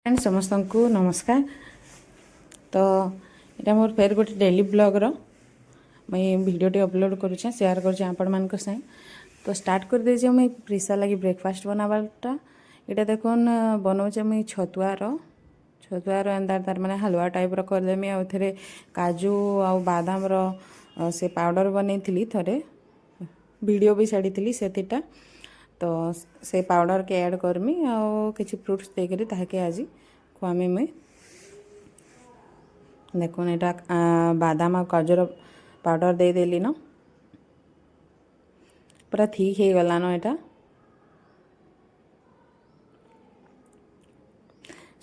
And समस्त को नमस्कार। तो यहाँ मोर फेर गोटे डेली ब्लॉगर मुझे भिडियोटी अपलोड करुचे शेयर कर आपण मान संग। तो स्टार्ट कर दे मुझे प्रिसा लगी ब्रेकफास्ट बनावाटा। यहाँ देखुन बनाऊे मुझे छतुआर एंदा तार माने हलवा टाइप करदेमी आउ थे काजू आउ बादाम से पाउडर बनई थे वीडियो भी छाड़ी सेटा। तो से पाउडर के ऐड करमी आउ किसी फ्रुट्स देकर ताके आज खुआमी मुई। देखुन यहाँ बादाम आ काजूर पाउडर दे देली न पूरा ठीक हो गला न। यहाँ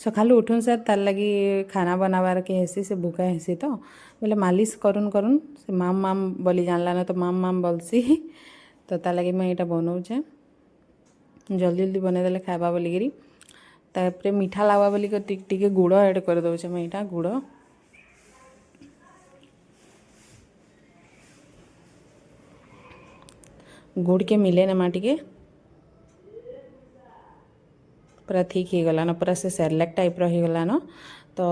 सकालू उठुन सर तार लगी खाना बनावार के हेसी से भूखा हेसी तो बोले मालिश करुन करुन से माम माम बोली जानला न तो माम माम बोलसी। तो तार लगी मैं यहाँ बनाऊे जल्दी जल्दी बनईदे खावा बोलिकी तापर मीठा लावा बोली टिके गुड़ ऐड कर दौचे मैं यहाँ गुड़ गुड़ के मिले नमा टिके पूरा ठीक हो गला न पूरा से सेरेलैक टाइप रही गला न। तो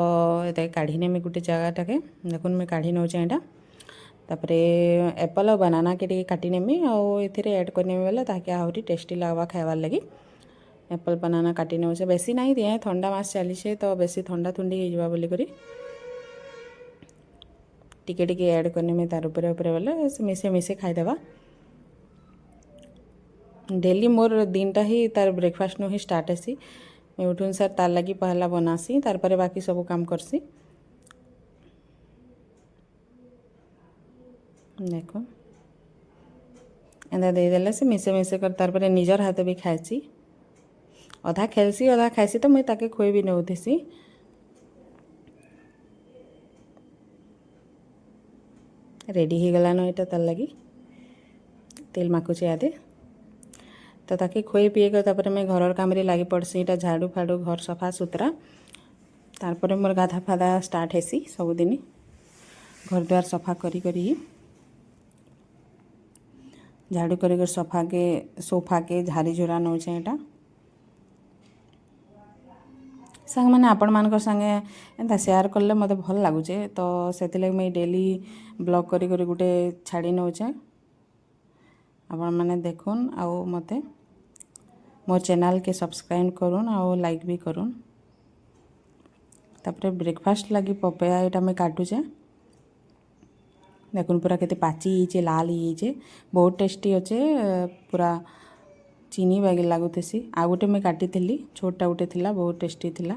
ये काढ़ी नेमी गोटे जगह के देखुन मैं काढ़ी नौचे यहाँ तापर एप्पल और बनाना के टी काटी नेमी आउ ये ऐड करनेमी बोले ताकि आहरी टेस्टी लगवा खाइबार लगी एप्पल बनाना काटी नौचे बेसी नहीं दिए ठंडा मास चली तो बेसी ठंडा थुंडी हो बोलिकी टिके टिके ऐड करनेमी तार उपरे उपरे बोले मिसे मिसे खाईदेवा। डेली मोर दिनटा ही तार ब्रेकफास्ट नु ही स्टार्ट हेसी। मैं उठुन सर तार लगी पहला बनासी तार पर बाकी सब काम करसी। देखो एंदा देदेले से मिसे मिसे कर तार पर निजर हाथ भी खाएसी अधा खेलसी अधा खाएसी तो मुई ताके खुए भी नौथेसी। रेडी हो गला न यहाँ तार लगी तेल माखुचे आदे तो ताकि खुए पीएगा तापर मैं घर काम लगी पड़सी यहाँ झाड़ू फाड़ू घर सफा सुतरा तारपर मोर गाधा फाधा स्टार्ट हेसी सबुदिन घर द्वार सफा करी झाड़ू कर सफा के सोफा के झाड़ी झुरा नौचे यहाँ सांग मैंने आपण मान संगे एंता शेयर कले मते भल लगुचे। तो से मैं डेली ब्लॉग करी गोटे छाड़ी नौचे आपण मैंने देखुन आउ मते मोर चैनल के सब्सक्राइब करुन आउ लाइक भी करुन। तापर ब्रेकफास्ट लगी पपया यहाँ मैं काटुचे देखुन पूरा केते पाची लाल ही बहुत टेस्टी अच्छे पूरा चीनी बागी लगुथेसी। आ गोटे मैं काटी छोटा गोटे थिला बहुत टेस्टी थिला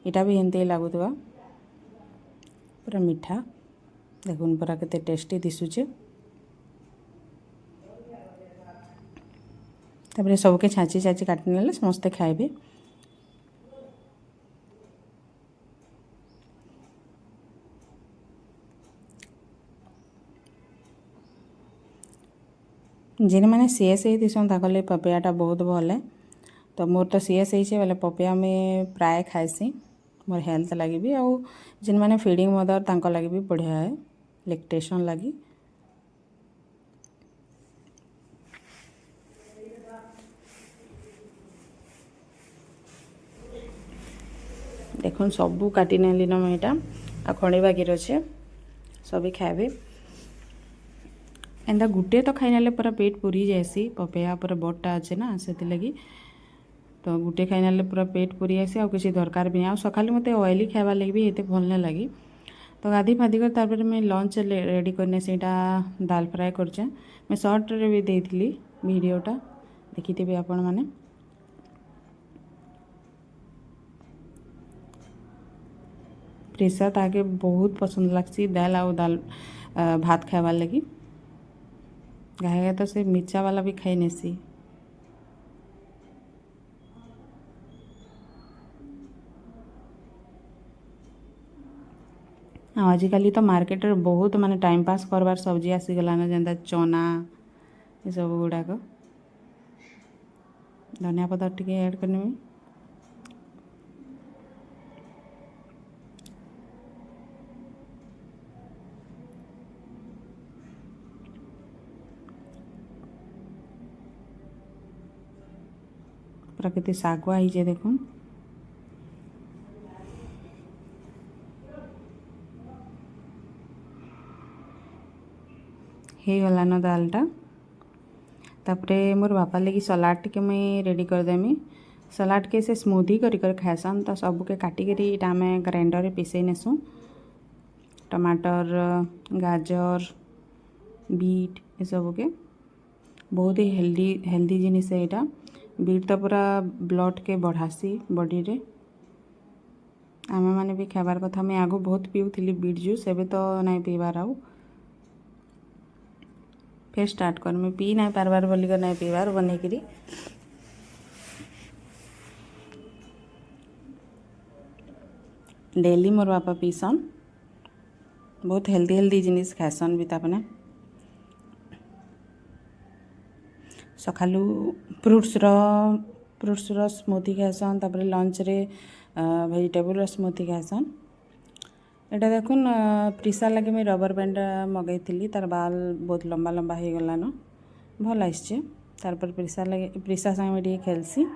इटा भी एंते लगुवा पूरा मीठा देखुन पूरा केते टेस्टी दिशुचे। तापर सबके छाँची छाँची काटी नेले समस्ते खाइबे। जिन मैंने सीएस होतीसन ताकले पपयाटा बहुत भल है। तो मोर तो सीएस होइछे बोले पपया में प्राय खाइसी मोर हेल्थ लगी भी आउ जिन मैंने फीडिंग मदर तांको लगी भी बढ़िया है लैक्टेशन लगी। देखुन सबू काटी नेली न मैं यहाँ आ खड़े बाकी अच्छे सभी खाइबे एंदा गुटे तो खाई ना पूरा पेट पूरी जाएसी पपया पूरा बड़टा अच्छे ना से लगी तो गुटे खाई ना पूरा पेट पूरी आसी आ किसी दरकार भी नहीं। सकाल मत ऑयली खाइबार लगी भी ये भल नहीं लगी। तो गाधी फाधी कर तापर मैं लंच रेडी करने से दाल फ्राए करचे मैं शॉर्ट रे भी देती वीडियोटा देखी आपण मैंने। प्रेसा ताके बहुत पसंद लगसी दाल आउ दाल भात खाइबार लगी गाय तो से मिर्चा वाला भी खाई नेसी। आजिकल तो मार्केट बहुत माने टाइम पास करवार सब्जी आसीगलान जेंता चना ये सब गुड़ाक धनिया पत्ता टिके ऐड करने पूरा केते सागुआ ही देखुन हो गलान दालटा। तापरे मोर बापा लगी सलाड टिके मुई रेडी करदेमी। सलाड के से स्मूदी कर खाएसन तो सबके काटिकी आम ग्राइंडर में पिसई नेसुँ। टमाटर गाजर बीट ये सब के बहुत ही हेल्दी जिनिस है यहाँ। बीट तो पूरा ब्लड के बढ़ासी बॉडी रे। आम मैंने भी खाबार कथा। मुझे आगु बहुत पीऊली बीट जूस, एबे तो नहीं पीबार आउ। फिर स्टार्ट कर मैं पी नहीं पार्बार बोलिक नहीं पीबार बनईकरी। डेली मोर बापा पीसन, बहुत हेल्दी जिनिस खाएसन भी तापने। सकालू फ्रुट्स स्मूदी खाएसन, तापर लंच रे वेजिटेबल स्मूदी खाएसन। एटा देखुन प्रिसा लगे मैं रबर बैंड मगई तार बाल बहुत लंबा लंबा हो गलान, भल आसचे। तार पर प्रिसा संगे खेलसी।